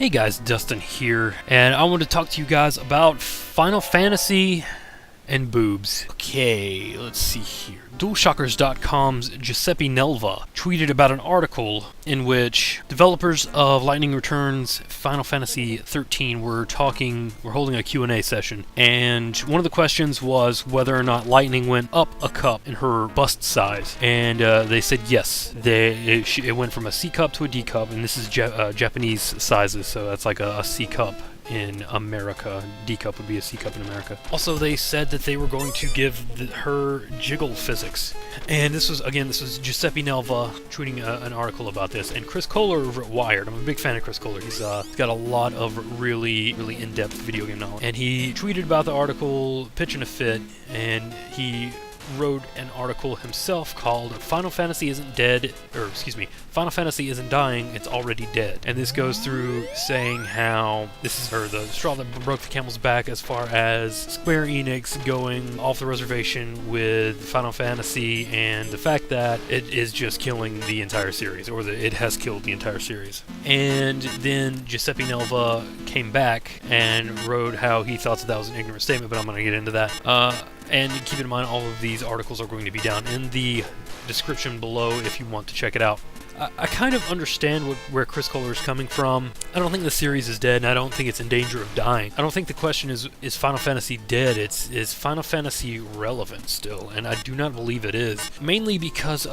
Hey guys, Dustin here, and I want to talk to you guys about Final Fantasy and boobs. Okay, let's see here. DualShockers.com's Giuseppe Nelva tweeted about an article in which developers of Lightning Return's Final Fantasy 13 were holding a Q&A session, and one of the questions was whether or not Lightning went up a cup in her bust size, and they said yes. It went from a C cup to a D cup, and this is Japanese sizes, so that's like a C cup in America. D cup would be a C cup in America. Also, they said that they were going to give her jiggle physics. And this was Giuseppe Nelva tweeting an article about this. And Chris Kohler over at Wired, I'm a big fan of Chris Kohler. He's got a lot of really in-depth video game knowledge. And he tweeted about the article, pitching a fit, and he wrote an article himself called Final Fantasy Isn't Dying, It's Already Dead. And this goes through saying how this is the straw that broke the camel's back as far as Square Enix going off the reservation with Final Fantasy and the fact that it is just killing the entire series, or that it has killed the entire series. And then Giuseppe Nelva came back and wrote how he thought that was an ignorant statement, but I'm going to get into that. And keep in mind, all of these articles are going to be down in the description below if you want to check it out. I kind of understand where Chris Kohler is coming from. I don't think the series is dead, and I don't think it's in danger of dying. I don't think the question is Final Fantasy dead? Is Final Fantasy relevant still? And I do not believe it is. Mainly because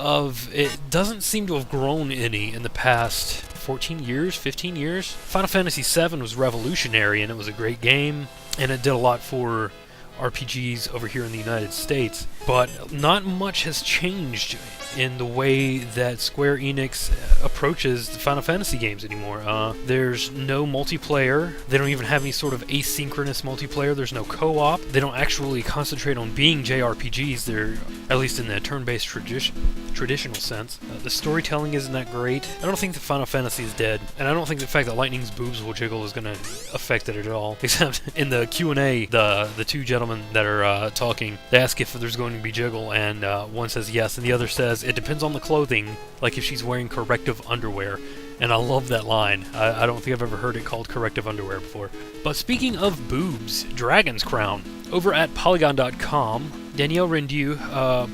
it doesn't seem to have grown any in the past 14 years, 15 years. Final Fantasy VII was revolutionary, and it was a great game, and it did a lot for RPGs over here in the United States, but not much has changed in the way that Square Enix approaches the Final Fantasy games anymore. There's no multiplayer. They don't even have any sort of asynchronous multiplayer. There's no co-op. They don't actually concentrate on being JRPGs. They're, at least in the turn-based traditional sense. The storytelling isn't that great. I don't think the Final Fantasy is dead, and I don't think the fact that Lightning's boobs will jiggle is going to affect it at all. Except in the Q&A, the two gentlemen that are talking, they ask if there's going to be jiggle, and one says yes, and the other says it depends on the clothing, like if she's wearing corrective underwear. And I love that line. I don't think I've ever heard it called corrective underwear before. But speaking of boobs, Dragon's Crown. Over at Polygon.com, Danielle Rendu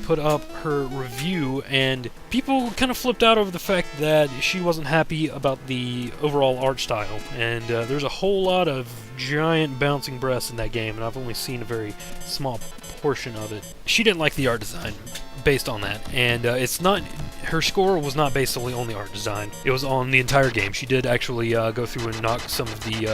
put up her review, and people kind of flipped out over the fact that she wasn't happy about the overall art style. And there's a whole lot of giant bouncing breasts in that game, and I've only seen a very small portion of it. She didn't like the art design based on that, and her score was not based solely on the art design. It was on the entire game. She did actually go through and knock some of the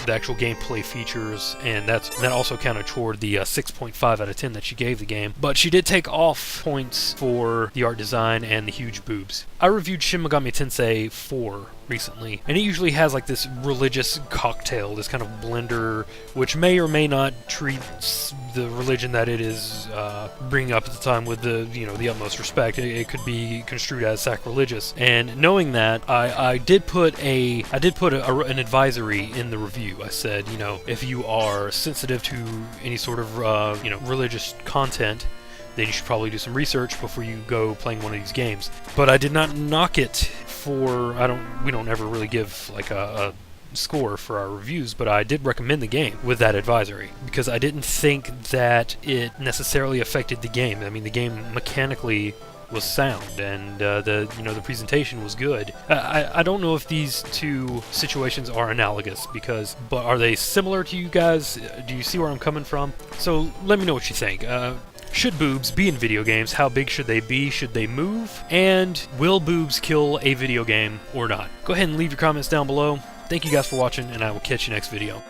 actual gameplay features, and that also counted toward the 6.5 out of 10 that she gave the game. But she did take off points for the art design and the huge boobs. I reviewed Shin Megami Tensei 4 recently, and it usually has like this religious cocktail, this kind of blender, which may or may not treat the religion that it is bringing up at the time with the utmost respect. It could be construed as sacrilegious, and knowing that, I did put an advisory in the review. I said, if you are sensitive to any sort of religious content, then you should probably do some research before you go playing one of these games. But I did not knock it we don't ever really give like a score for our reviews, but I did recommend the game with that advisory because I didn't think that it necessarily affected the game. I mean, the game mechanically was sound, and the presentation was good. I don't know if these two situations are analogous, but are they similar to you guys? Do you see where I'm coming from? So let me know what you think. Should boobs be in video games? How big should they be? Should they move? And will boobs kill a video game or not? Go ahead and leave your comments down below. Thank you guys for watching, and I will catch you next video.